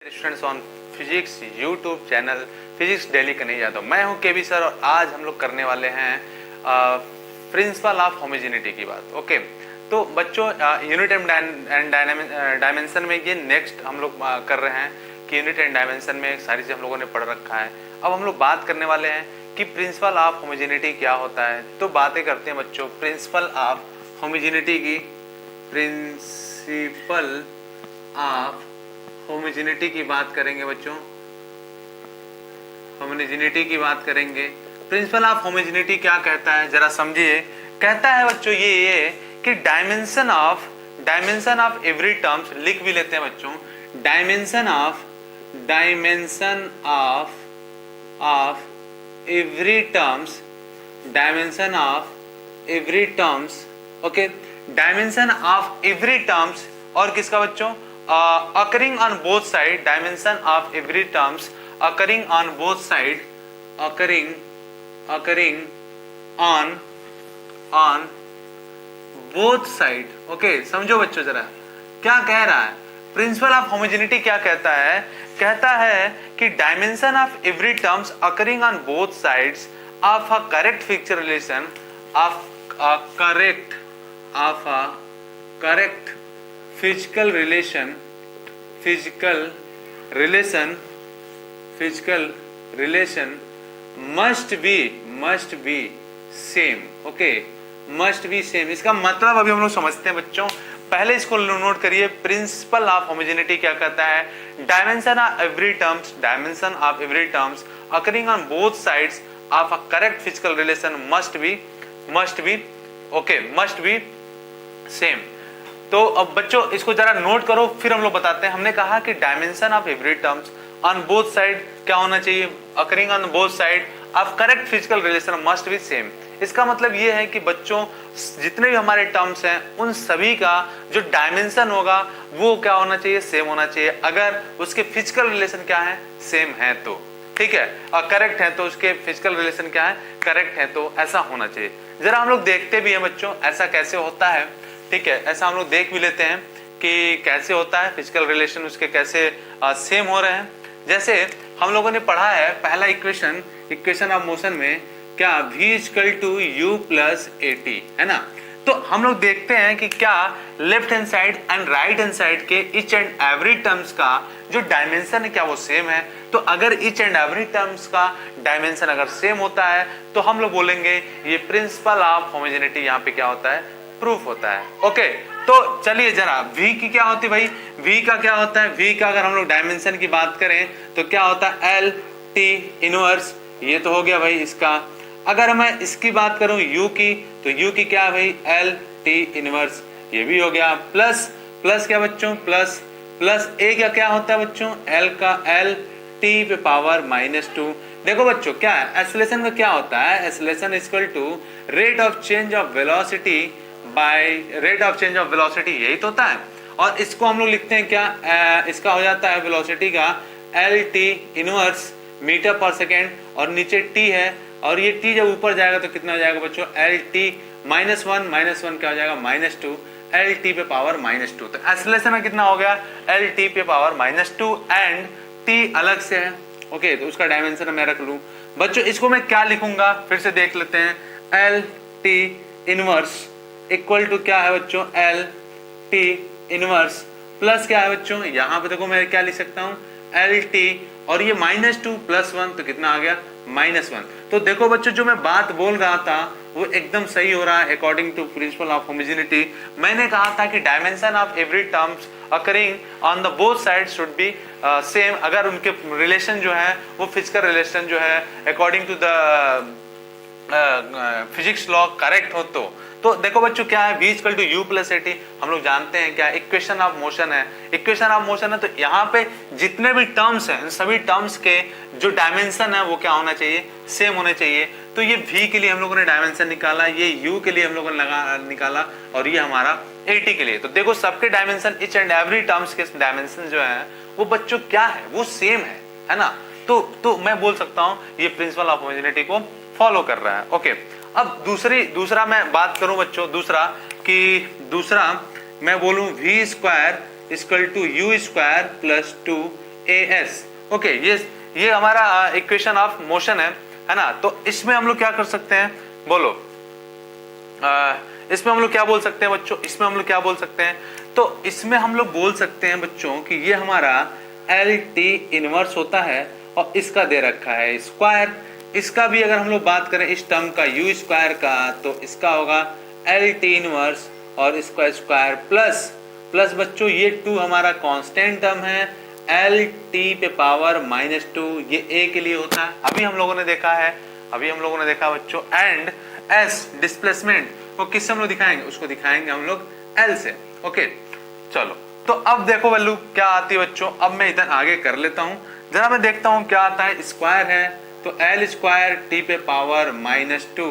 Students on physics YouTube channel physics daily का नहीं जाता। मैं हूं केबी सर और आज हम लोग करने वाले हैं प्रिंसिपल ऑफ होमोजेनिटी की बात। ओके, तो बच्चों यूनिट एंड डायमेंशन में ये नेक्स्ट हम लोग कर रहे हैं कि यूनिट एंड डायमेंशन में सारी चीज़ हम लोगों ने पढ़ रखा है। अब हम लोग बात करने वाले हैं कि प्रिंसिपल ऑफ होमोजेनिटी क्या होता है। तो बातें करते हैं बच्चों प्रिंसिपल ऑफ होमोजेनिटी की। प्रिंसिपल ऑफ होमोजेनिटी की बात करेंगे बच्चों, होमोजेनिटी की बात करेंगे। प्रिंसिपल ऑफ होमोजेनिटी क्या कहता है जरा समझिए। कहता है बच्चों ये कि डायमेंशन ऑफ एवरी टर्म्स, लिख भी लेते हैं बच्चों, dimension of every terms, dimension of every terms, okay, dimension of every terms और किसका बच्चों, occurring on both side, dimension of every terms occurring on both side, occurring on both side। Okay, समझो बच्चों जरा क्या कह रहा है। प्रिंसिपल ऑफ होमोजेनिटी क्या कहता है, कहता है कि dimension of every terms occurring on both sides of a correct physical relation, of a correct physical relation must be same। Okay, must be same इसका मतलब अभी हम लोग समझते हैं बच्चों। पहले इसको नोट करिए। प्रिंसिपल ऑफ होमोजेनिटी क्या कहता है, dimension of every terms occurring on both sides of a correct physical relation must be same। तो अब बच्चों इसको जरा नोट करो, फिर हम लोग बताते हैं। हमने कहा कि dimension of every terms on both side क्या होना चाहिए, occurring on both side of correct physical relation must be same. इसका मतलब ये है कि बच्चों जितने भी हमारे टर्म्स हैं उन सभी का जो डायमेंशन होगा वो क्या होना चाहिए, सेम होना चाहिए। अगर उसके फिजिकल रिलेशन क्या है, सेम है तो ठीक है, और करेक्ट है तो उसके फिजिकल रिलेशन क्या है, करेक्ट है तो ऐसा होना चाहिए। जरा हम लोग देखते भी हैं बच्चों ऐसा कैसे होता है। ठीक है, ऐसा हम लोग देख भी लेते हैं कि कैसे होता है फिजिकल रिलेशन, उसके कैसे सेम हो रहे हैं। जैसे हम लोगों ने पढ़ा है पहला इक्वेशन ऑफ मोशन में क्या, v equal to u plus at है ना। तो हम लोग देखते हैं कि क्या left hand side and right hand side के ईच एंड एवरी टर्म्स का जो डायमेंशन है क्या वो सेम है। तो अगर ईच एंड एवरी टर्म्स का डायमेंशन अगर सेम होता है तो हम लोग बोलेंगे ये प्रिंसिपल ऑफ होमोजेनिटी यहाँ पे क्या होता है, प्रूफ होता है। ओके, तो चलिए जरा v की क्या होती है भाई, v का क्या होता है, v का अगर हम लोग डायमेंशन की बात करें तो क्या होता है, l t इनवर्स, ये तो हो गया भाई इसका। अगर मैं इसकी बात करूं u की, तो u की क्या है भाई, l t इनवर्स, ये भी हो गया। प्लस क्या बच्चों, प्लस a का क्या होता है बच्चों, l का l t पे पावर -2। देखो बच्चों क्या है, एक्सेलरेशन का क्या होता है, acceleration equal to rate of change of velocity by rate of change of velocity, यही तो होता है। और इसको हम लोग लिखते हैं क्या, इसका हो जाता है वेलोसिटी का एल टी इनवर्स मीटर पर सेकेंड, और नीचे टी है, और ये टी जब ऊपर जाएगा तो कितना हो जाएगा बच्चों, एल टी -1 क्या हो जाएगा, -2, एल टी पे पावर -2। तो एक्सेलरेशन में कितना हो गया, एल टी पे पावर -2 एंड टी अलग से है। ओके, तो उसका डायमेंशन मैं रख लूं बच्चों। इसको मैं क्या लिखूंगा फिर से देख लेते हैं, L T inverse equal to क्या है बच्चों, एल टी इनवर्स प्लस क्या है बच्चों, यहाँ पे देखो मैं क्या लिख सकता हूँ, एल टी, और ये -2 + 1 तो कितना आ गया, -1। तो देखो बच्चों जो मैं बात बोल रहा था वो एकदम सही हो रहा है according to principle of homogeneity. मैंने कहा था कि dimension of every terms occurring on the both side should be same, अगर उनके रिलेशन जो है वो फिजिकल रिलेशन जो है according to the physics law correct हो। तो देखो बच्चों क्या है, v equal to u plus at, हम लोग जानते हैं क्या इक्वेशन ऑफ मोशन है, इक्वेशन ऑफ मोशन है। तो यहाँ पे जितने भी टर्म्स हैं सभी टर्म्स के जो डायमेंशन है वो क्या होना चाहिए, सेम होने चाहिए। तो ये v के लिए हम लोगों ने डायमेंशन निकाला, ये u के लिए हम लोगों ने निकाला, और ये हमारा at के लिए। तो देखो सबके dimension, each and every terms के डायमेंशन जो है वो बच्चों क्या है, वो सेम है ना। तो मैं बोल सकता हूँ ये प्रिंसिपल ऑफ होमोजेनिटी को फॉलो कर रहा है। ओके, अब दूसरा मैं बात करूं बच्चों, दूसरा मैं बोलूं v² equal to u² plus 2 AS। Okay, ये हमारा इक्वेशन ऑफ मोशन है ना। तो इसमें हम लोग क्या कर सकते हैं, बोलो इसमें हम लोग क्या बोल सकते हैं बच्चों, इसमें हम लोग क्या बोल सकते हैं, तो इसमें हम लोग बोल सकते हैं बच्चों कि ये हमारा LT इनवर्स होता है और इसका दे रखा है स्क्वायर। इसका भी अगर हम लोग बात करें इस टर्म का U स्क्वायर का, तो इसका होगा LT इनवर्स और इसका स्क्वायर प्लस बच्चों ये 2 हमारा कांस्टेंट टर्म है, LT पे पावर -2 ये A के लिए होता है। अभी हम लोगों ने देखा बच्चों, एंड S डिस्प्लेसमेंट वो किससे हम लोग दिखाएंगे, उसको दिखाएंगे हम लोग L से। ओके चलो, तो अब देखो वैल्यू क्या आती है बच्चों। अब मैं इधर आगे कर लेता हूं, जरा मैं देखता हूं क्या आता है। स्क्वायर है तो L स्क्वायर T पे पावर -2,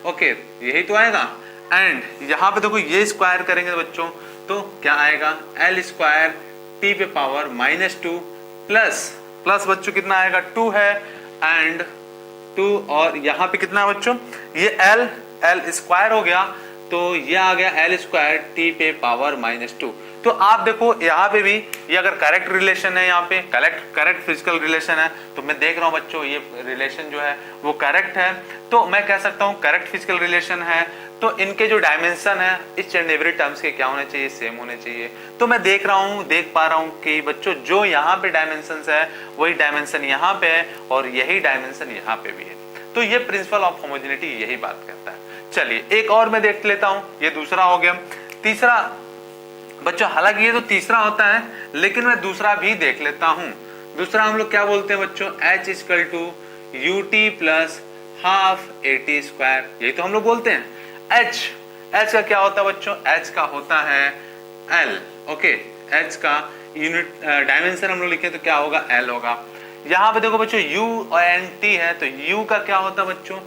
ओके यही तो आएगा। एंड यहाँ पे देखो ये स्क्वायर करेंगे बच्चों तो क्या आएगा, L स्क्वायर T पे पावर -2 प्लस बच्चों कितना आएगा, 2 है एंड 2, और यहाँ पे कितना है बच्चों, ये L स्क्वायर हो गया तो ये आ गया L स्क्वायर T पे पावर -2। तो आप देखो यहाँ पे भी ये अगर करेक्ट रिलेशन है, यहाँ पे करेक्ट फिजिकल रिलेशन है, तो मैं देख रहा हूँ बच्चों ये रिलेशन जो है वो करेक्ट है, तो मैं कह सकता हूँ करेक्ट फिजिकल रिलेशन है। तो इनके जो डायमेंशन है इच एंड एवरी टर्म्स के क्या होने चाहिए, सेम होने चाहिए। तो मैं देख पा रहा हूँ कि बच्चों जो यहाँ पे डायमेंशन है वही डायमेंशन यहाँ पे है और यही डायमेंशन यहाँ पे भी है। तो ये प्रिंसिपल ऑफ होमोजेनिटी यही बात करता है। चलिए एक और मैं देख लेता हूं, ये दूसरा हो गया। तीसरा बच्चों, हालांकि ये तो तीसरा होता है लेकिन मैं दूसरा भी देख लेता हूं। दूसरा हम लोग क्या बोलते हैं बच्चों, H = UT plus half AT square, यही तो हम लोग बोलते हैं। H का क्या होता है बच्चों, H का होता है L। ओके, H का यूनिट डायमेंशन हम लोग लिखें तो क्या होगा, L होगा। यहाँ पे देखो बच्चों U और T है तो U का क्या होता है बच्चों,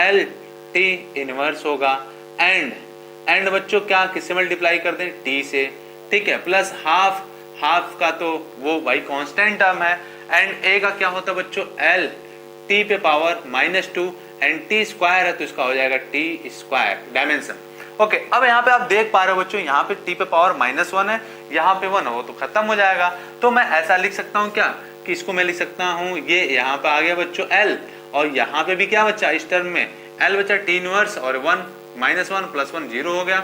LT इनवर्स होगा। एंड बच्चों क्या किससे मल्टीप्लाई कर दें, T से, ठीक है, प्लस हाफ का तो वो भाई कांस्टेंट टर्म है। एंड A का क्या होता है बच्चों, LT पे पावर -2 एंड T स्क्वायर है तो इसका हो जाएगा T स्क्वायर डायमेंशन। ओके, अब यहाँ पे आप देख पा रहे हो बच्चों, यहाँ पे T पे पावर -1 है, यहाँ पे 1 है, वो तो खत्म हो जाएगा। तो मैं ऐसा लिख सकता हूँ क्या कि इसको मैं लिख सकता हूँ, ये यहाँ पे आ गया बच्चों L, और यहाँ पे भी क्या बचा इस टर्म में L बचा T इनवर्स और 1 -1 + 1 0 हो गया,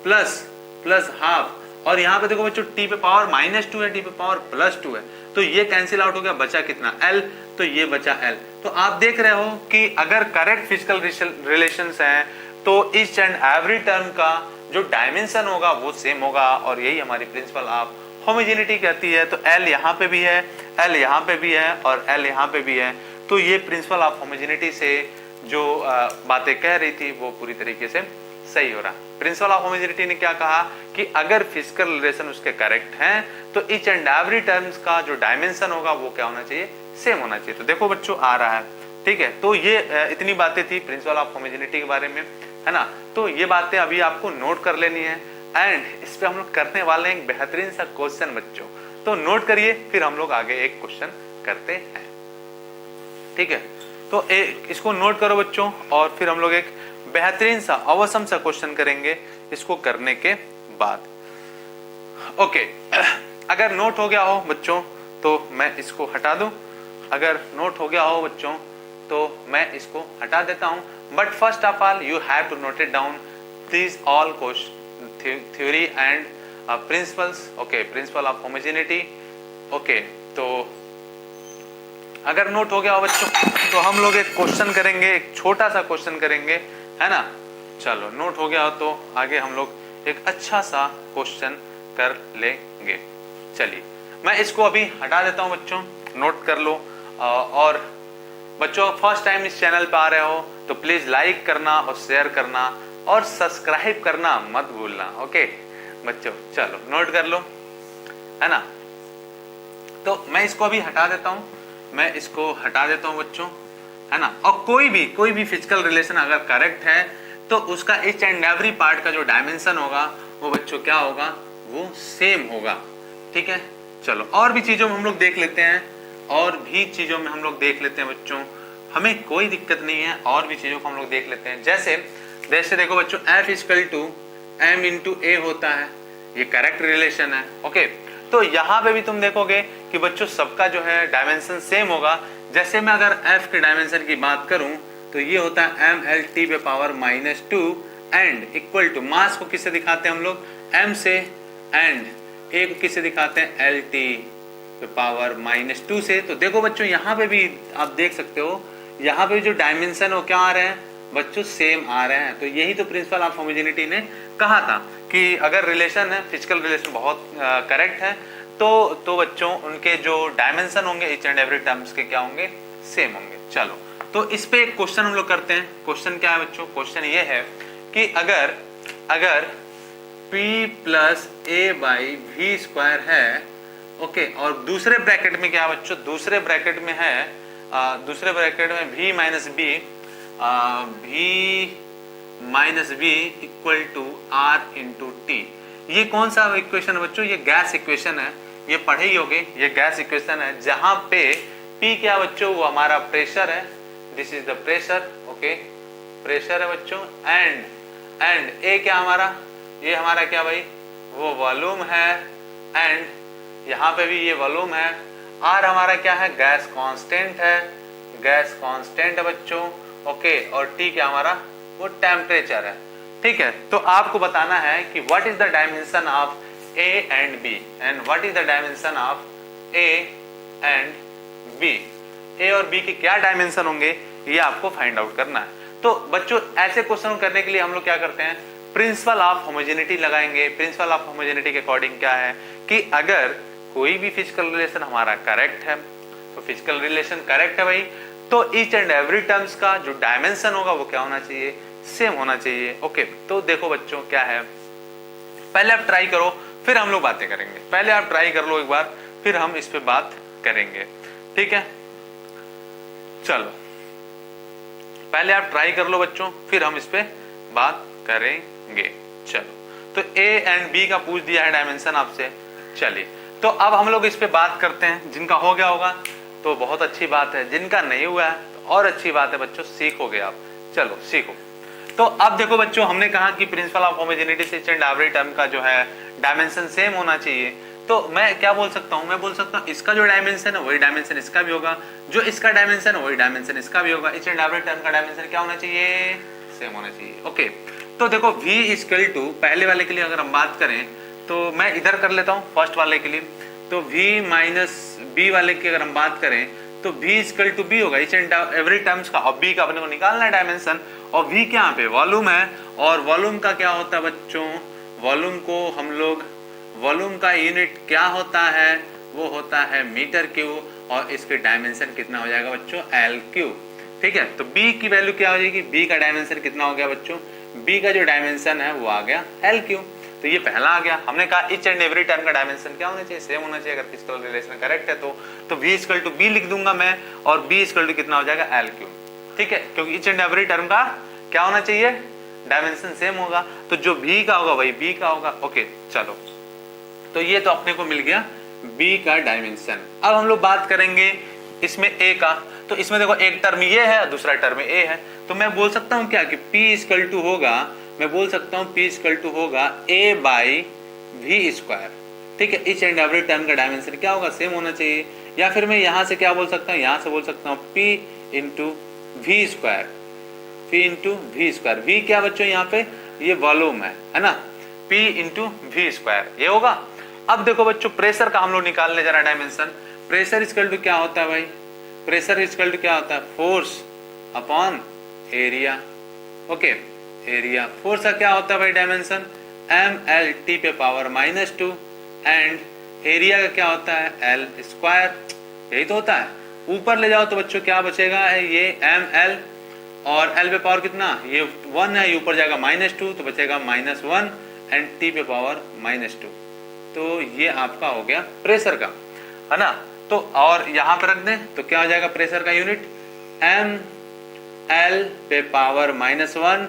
प्लस हाफ, और यहाँ पे देखो बच्चों T पे पावर -2 है, T पे पावर +2 है, तो ये कैंसिल आउट हो गया, बचा कितना L, तो ये बचा L। तो आप देख रहे हो कि अगर करेक्ट फिजिकल रिलेशंस हैं तो ईच एंड एवरी टर्म का जो डायमेंशन होगा वो सेम होगा, और यही हमारी प्रिंसिपल ऑफ होमोजेनिटी कहती है। तो L यहाँ पे भी है, L यहाँ पे भी है और L यहाँ पे भी है, तो ये प्रिंसिपल ऑफ होमोजेनिटी से जो बातें कह रही थी वो पूरी तरीके से सही हो रहा। प्रिंसिपल ऑफ होमोजेनिटी ने क्या कहा कि अगर फिजिकल रिलेशन उसके करेक्ट हैं तो ईच एंड एवरी टर्म्स का जो डायमेंशन होगा वो क्या होना चाहिए, सेम होना चाहिए। तो देखो बच्चों आ रहा है, ठीक है। तो ये इतनी बातें थी प्रिंसिपल ऑफ होमोजेनिटी के बारे में, है ना। तो ये बातें अभी आपको नोट कर लेनी है एंड इस पे हम लोग करने वाले हैं एक बेहतरीन सा क्वेश्चन बच्चों, तो नोट करिए, फिर हम लोग आगे एक क्वेश्चन करते हैं, ठीक है। तो इसको नोट करो बच्चों, और फिर हम लोग एक बेहतरीन सा अवसम सा क्वेश्चन करेंगे इसको करने के बाद। ओके, अगर नोट हो गया हो बच्चों तो मैं इसको हटा दूं, अगर नोट हो गया हो बच्चों तो मैं इसको हटा देता हूं, but first of all you have to note it down this all question theory and principles. Okay, principle of homogeneity. Okay, तो अगर नोट हो गया हो बच्चों तो हम लोग एक क्वेश्चन करेंगे, एक छोटा सा क्वेश्चन करेंगे, है ना। चलो नोट हो गया हो तो आगे हम लोग एक अच्छा सा क्वेश्चन कर लेंगे। चलिए मैं इसको अभी हटा देता हूं बच्चों, नोट कर लो। और बच्चों फर्स्ट टाइम इस चैनल पे आ रहे हो तो प्लीज लाइक करना और शेयर करना और सब्सक्राइब करना मत भूलना। ओके बच्चों, चलो नोट कर लो, है ना। तो मैं इसको अभी हटा देता हूं, मैं इसको हटा देता हूं बच्चों, है ना। और कोई भी फिजिकल रिलेशन अगर करेक्ट है तो उसका ईच एंड एवरी पार्ट का जो डायमेंशन होगा वो बच्चों क्या होगा, वो सेम होगा, ठीक है। चलो और भी चीजों में हम लोग देख लेते हैं, और भी चीजों में हम लोग देख लेते हैं बच्चों, हमें कोई दिक्कत नहीं है, और भी चीजों को हम लोग देख लेते हैं। जैसे देखो बच्चों F = M × A होता है, ये करेक्ट रिलेशन है। ओके, तो यहाँ पे भी तुम देखोगे कि बच्चों सबका जो है डायमेंशन सेम होगा। जैसे मैं अगर f के डायमेंशन की बात करूं तो ये होता है mlt पे power -2 and equal to mass को किससे दिखाते हैं हम लोग, m से, एंड a को किससे दिखाते हैं, lt पे पावर -2 से। तो देखो बच्चों यहाँ पे भी आप देख सकते हो, यहाँ पे जो डायमेंशन हो क्या आ रहे हैं बच्चों, सेम आ रहे हैं। तो यही तो प्रिंसिपल ऑफ होमोजेनिटी ने कहा था कि अगर रिलेशन है, फिजिकल रिलेशन बहुत करेक्ट है, तो बच्चों उनके जो डायमेंशन होंगे ईच एंड एवरी टर्म्स के क्या होंगे, सेम होंगे। चलो तो इस पे एक क्वेश्चन हम लोग करते हैं। क्वेश्चन क्या है बच्चों, क्वेश्चन ये है कि अगर p plus A by V square है, ओके, और दूसरे ब्रैकेट में क्या है बच्चों, दूसरे ब्रैकेट में v minus B equal to R into T. ये कौन सा इक्वेशन है बच्चों, ये गैस इक्वेशन है, ये पढ़े ही होगे, ये गैस इक्वेशन है जहां पे P क्या बच्चों, वो हमारा प्रेशर है, this is the pressure, okay, pressure है बच्चों, एंड A क्या हमारा, ये हमारा क्या भाई, वो वॉल्यूम है, एंड यहाँ पे भी ये वॉल्यूम है, R हमारा क्या है, गैस कांस्टेंट है, गैस कांस्टेंट है बच्चों, ओके, और T क्या हमारा, वो टेम्परेचर है। ठीक है, तो आपको बताना है कि what is the dimension of A and B and what is the dimension of A and B। A और B के क्या डायमेंशन होंगे ये आपको फाइंड आउट करना है। तो बच्चों ऐसे क्वेश्चन करने के लिए हम लोग क्या करते हैं, प्रिंसिपल ऑफ होमोजेनिटी लगाएंगे। प्रिंसिपल ऑफ होमोजेनिटी के अकॉर्डिंग क्या है कि अगर कोई भी फिजिकल रिलेशन हमारा करेक्ट है, तो फिजिकल रिलेशन करेक्ट है भाई, तो ईच एंड एवरी टर्म्स का जो डायमेंशन होगा वो क्या होना चाहिए, सेम होना चाहिए। ओके, तो देखो बच्चों क्या है, पहले आप ट्राई करो फिर हम लोग बातें करेंगे। पहले आप ट्राई कर लो एक बार, फिर हम इस पे बात करेंगे। ठीक है, चलो पहले आप ट्राई कर लो बच्चों, फिर हम इस पे बात करेंगे। चलो, तो A एंड B का पूछ दिया है डायमेंशन आपसे। चलिए, तो अब हम लोग इस पे बात करते हैं। जिनका हो गया होगा तो बहुत अच्छी बात है, जिनका नहीं हुआ है तो और अच्छी बात है बच्चों, सीखोगे आप। चलो सीखो। तो अब देखो बच्चों, हमने कहा कि प्रिंसिपल ऑफ होमोजेनिटी से ईच एंड एवरी टर्म का जो है डायमेंशन सेम होना चाहिए। तो मैं क्या बोल सकता हूँ, मैं बोल सकता हूँ इसका जो डायमेंशन है वही डायमेंशन इसका भी होगा, जो इसका डायमेंशन है वही डायमेंशन इसका भी होगा। ईच एंड एवरी टर्म का डायमेंशन क्या होना चाहिए, सेम होना चाहिए। ओके, तो देखो v इक्वल टू, पहले वाले के लिए अगर हम बात करें तो मैं इधर कर लेता हूँ फर्स्ट वाले के लिए, तो v माइनस बी वाले की अगर हम बात करें तो v इक्वल टू बी होगा ईच एंड एवरी टर्म्स का, और b का अपने को निकालना है डायमेंशन, और v क्या पे वॉल्यूम है, और वॉल्यूम का क्या होता है बच्चों, वॉल्यूम को हम लोग, वॉल्यूम का यूनिट क्या होता है, वो होता है मीटर क्यूब, और इसके डायमेंशन कितना हो जाएगा बच्चों, एल क्यूब। ठीक है, तो b की वैल्यू क्या हो जाएगी, b का डायमेंशन कितना हो गया बच्चों, b का जो डायमेंशन है वो आ गया एल क्यूब। तो ये पहला आ गया। हमने कहा ईच एंड एवरी टर्म का डायमेंशन क्या होना चाहिए, सेम होना चाहिए। अगर फिजिकल रिलेशन करेक्ट है तो v इक्वल टू बी लिख दूंगा मैं, और b इक्वल टू कितना हो जाएगा, एल क्यूब। ठीक है, क्योंकि ईच एंड एवरी टर्म का क्या होना चाहिए, डायमेंशन सेम होगा, तो जो b का होगा वही b का होगा। ओके, चलो, तो ये तो अपने को मिल गया b का डायमेंशन। अब हम लोग बात करेंगे इसमें a का। तो इसमें देखो एक टर्म ये है, दूसरा टर्म a है, तो मैं बोल सकता हूँ क्या कि p इक्वल टू होगा, मैं बोल सकता हूँ p इक्वल टू होगा a बाई वी स्क्वायर। ठीक है, ईच एंड एवरी टर्म का डायमेंशन क्या होगा, सेम होना चाहिए। या फिर मैं यहाँ से क्या बोल सकता हूँ, यहाँ से बोल सकता हूँ p into V square, p into V square. V क्या बच्चों यहाँ पे, ये वॉल्यूम है ना, p इंटू वी स्क्वायर ये होगा। अब देखो बच्चों, प्रेशर का हम लोग निकालने जरा डायमेंशन। प्रेशर इक्वल टू क्या होता है भाई, प्रेशर इक्वल टू क्या होता है, force upon area. Okay, area, force का क्या होता है भाई डायमेंशन, mlt पे पावर -2, एंड एरिया का क्या होता है, एल स्क्वायर। यही तो होता है। ऊपर ले जाओ तो बच्चों क्या बचेगा, ये ml, और l पे पावर कितना, ये 1 है, ये ऊपर जाएगा -2 तो बचेगा -1, एंड t पे पावर -2। तो ये आपका हो गया प्रेशर का, है ना। तो और यहाँ पे रख दें तो क्या हो जाएगा प्रेशर का यूनिट, ml पे पावर -1,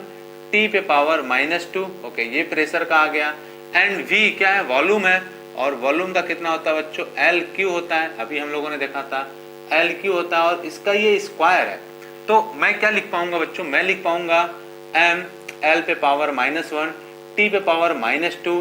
t पे पावर -2। ओके, ये प्रेशर का आ गया। एंड v क्या है, वॉल्यूम है, और वॉल्यूम का कितना होता है बच्चों, एल क्यू होता है। अभी हम लोगों ने देखा था एल क्यू होता है, और इसका ये स्क्वायर है। तो मैं क्या लिख पाऊंगा बच्चों, मैं लिख पाऊंगा ml पे पावर -1, t पे पावर -2,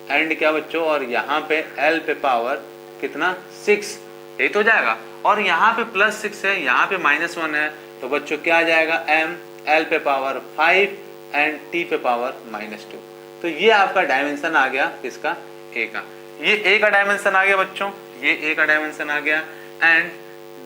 एंड क्या बच्चों, और यहाँ पे l पे पावर कितना 6, यही तो हो जाएगा। और यहाँ पे +6 है, यहाँ पे -1 है, तो बच्चों क्या आ जाएगा m l पे पावर 5 एंड t पे पावर -2। तो ये आपका डायमेंशन आ गया किसका, a का। ये a का डायमेंशन आ गया बच्चों, ये a का डायमेंशन आ गया एंड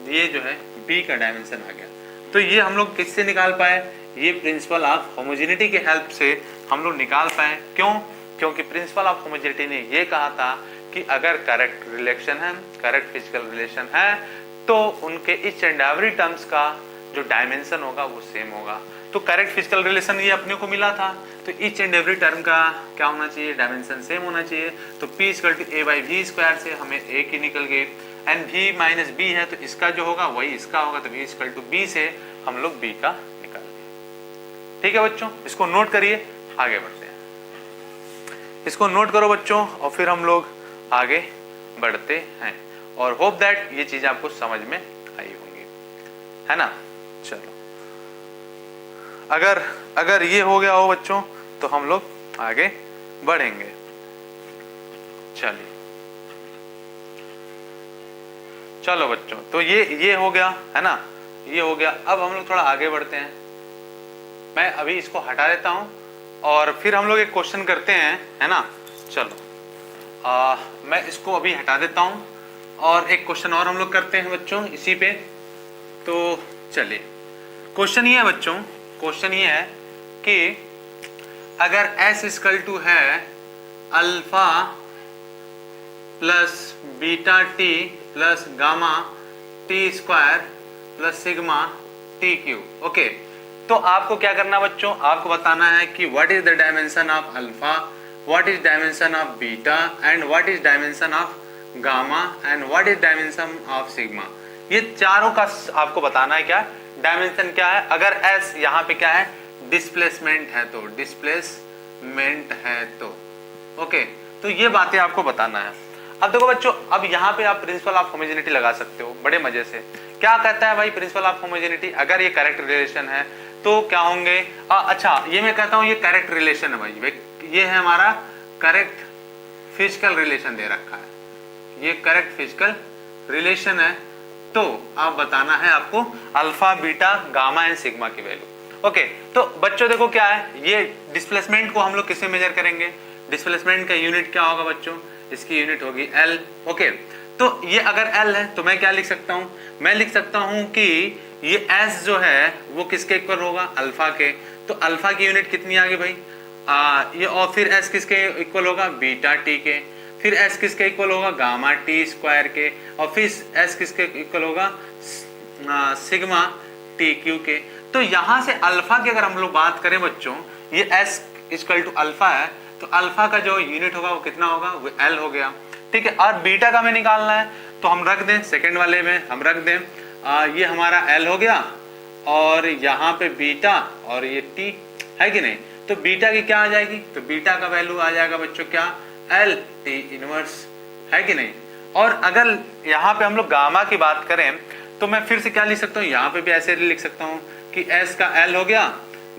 ये जो है b का डायमेंशन आ गया। तो ये हम लोग किससे निकाल पाए, ये प्रिंसिपल ऑफ होमोजेनिटी के हेल्प से हम लोग निकाल पाए। क्यों, क्योंकि प्रिंसिपल ऑफ होमोजेनिटी ने ये कहा था कि अगर करेक्ट रिलेशन है, करेक्ट फिजिकल रिलेशन है, तो उनके ईच एंड एवरी टर्म्स का जो डायमेंशन होगा वो सेम होगा। तो करेक्ट फिजिकल रिलेशन ये अपने को मिला था, तो ईच एंड एवरी टर्म का क्या होना चाहिए, डायमेंशन सेम होना चाहिए। तो p = a/v² से हमें a की निकल गई, एंड v - b है तो इसका जो होगा वही इसका होगा, तो v = b से हम लोग b का निकाल लिया। ठीक है बच्चों, इसको नोट करिए, आगे बढ़ते हैं। इसको नोट करो बच्चों और फिर हम लोग आगे बढ़ते हैं, और होप दैट ये चीज आपको समझ में आई होंगी, है ना। चलो, अगर ये हो गया हो बच्चों तो हम लोग आगे बढ़ेंगे। चलिए, चलो बच्चों, तो ये हो गया, है ना, ये हो गया। अब हम लोग थोड़ा आगे बढ़ते हैं। मैं अभी इसको हटा देता हूं और फिर हम लोग एक क्वेश्चन करते हैं, है ना। चलो, मैं इसको अभी हटा देता हूं और एक क्वेश्चन और हम लोग करते हैं बच्चों इसी पे। तो चलिए, क्वेश्चन ये है बच्चों, क्वेश्चन ये है कि अगर s = है alpha plus beta T plus gamma T square plus sigma T cube. Okay, तो आपको क्या करना बच्चों, आपको बताना है कि what is the dimension of alpha, what is dimension of beta and what is dimension of gamma and what is dimension of sigma. ये चारों का आपको बताना है क्या डायमेंशन क्या है। अगर s यहाँ पे क्या है, डिस्प्लेसमेंट है, तो डिस्प्लेसमेंट है तो ओके, तो ये बातें आपको बताना है। अब देखो बच्चों, अब यहाँ पे आप प्रिंसिपल ऑफ होमोजेनिटी लगा सकते हो बड़े मजे से। क्या कहता है भाई प्रिंसिपल ऑफ होमोजेनिटी, अगर ये करेक्ट रिलेशन है तो क्या होंगे, अच्छा ये मैं कहता हूँ ये करेक्ट रिलेशन है भाई, ये है हमारा करेक्ट फिजिकल रिलेशन दे रखा है, ये करेक्ट फिजिकल रिलेशन है। तो आप बताना है आपको alpha beta gamma and sigma की वैल्यू। ओके, तो बच्चों देखो क्या है, ये डिस्प्लेसमेंट को हम लोग किससे मेजर करेंगे, डिस्प्लेसमेंट का यूनिट क्या होगा बच्चों, इसकी यूनिट होगी L। ओके, तो ये अगर L है तो मैं क्या लिख सकता हूं, मैं लिख सकता हूं कि ये S जो है वो किसके इक्वल होगा, अल्फा के। तो अल्फा की यूनिट कितनी आ गई भाई, ये, और फिर S किसके इक्वल होगा, बीटा टी के। फिर S किसके इक्वल होगा, गामा टी स्क्वायर के। और फिर S किसके इक्वल होगा, सिग्मा टी क्यू के। तो यहां से अल्फा की अगर हम लोग बात करें बच्चों, ये S = अल्फा है, तो अल्फा का जो यूनिट होगा वो कितना होगा, वो L हो गया। ठीक है, और बीटा का हमें निकालना है तो हम रख दें सेकंड वाले में, हम रख दें ये हमारा L हो गया और यहाँ पे बीटा और ये T है कि नहीं। तो बीटा की क्या आ जाएगी, तो बीटा का वैल्यू आ जाएगा बच्चों क्या, L T इनवर्स, है कि नहीं। और अगर यहाँ पे हम लोग गामा की बात करें तो मैं फिर से क्या लिख सकता हूँ, यहाँ पे भी ऐसे लिख सकता हूँ कि S का L हो गया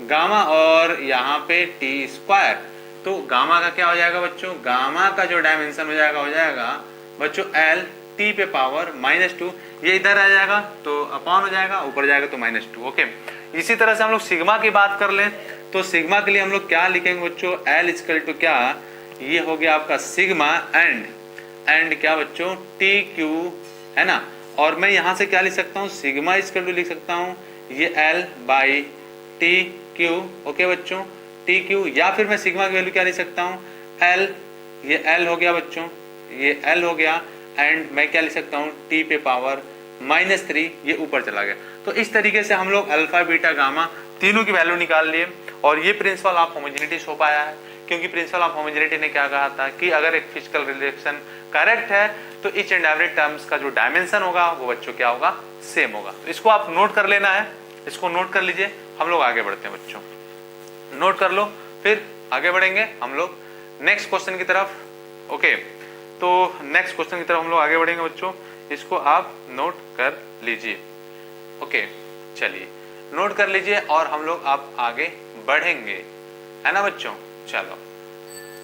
गामा और यहाँ पे T स्क्वायर। तो गामा का क्या हो जाएगा बच्चों, गामा का जो डायमेंशन हो जाएगा बच्चों L T पे पावर -2, ये इधर आ जाएगा तो अपॉन हो जाएगा, ऊपर जाएगा तो -2। ओके, इसी तरह से हम लोग सिग्मा की बात कर लें तो सिग्मा के लिए हम लोग क्या लिखेंगे बच्चों, L = क्या, ये हो गया आपका सिग्मा एंड क्या बच्चों, टी क्यू, है ना। और मैं यहाँ से क्या लिख सकता हूँ, सिग्मा = लिख सकता हूँ ये L/T/Q। ओके बच्चों, टी क्यू, या फिर मैं सिग्मा की वैल्यू क्या लिख सकता हूँ, L, ये L हो गया बच्चों, ये L हो गया एंड मैं क्या लिख सकता हूँ, T पे पावर -3, ये ऊपर चला गया। तो इस तरीके से हम लोग अल्फा बीटा गामा तीनों की वैल्यू निकाल लिए और ये प्रिंसिपल ऑफ होमोजेनिटी हो पाया है। क्योंकि प्रिंसिपल ऑफ होमोजेनिटी ने क्या कहा था कि अगर एक फिजिकल रिलेशन करेक्ट है तो ईच एंड एवरी टर्म्स का जो डायमेंशन होगा वो बच्चों क्या होगा, सेम होगा। तो इसको आप नोट कर लेना है, इसको नोट कर लीजिए। हम लोग आगे बढ़ते हैं बच्चों, नोट कर लो, फिर आगे बढ़ेंगे हम लोग नेक्स्ट क्वेश्चन की तरफ। ओके, तो नेक्स्ट क्वेश्चन की तरफ हम लोग आगे बढ़ेंगे बच्चों, इसको आप नोट कर लीजिए। ओके, चलिए नोट कर लीजिए और हम लोग आप आगे बढ़ेंगे, है ना बच्चों। चलो,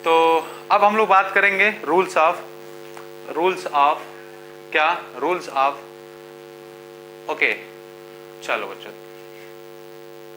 तो अब हम लोग बात करेंगे रूल्स ऑफ क्या रूल्स ऑफ, ओके चलो बच्चों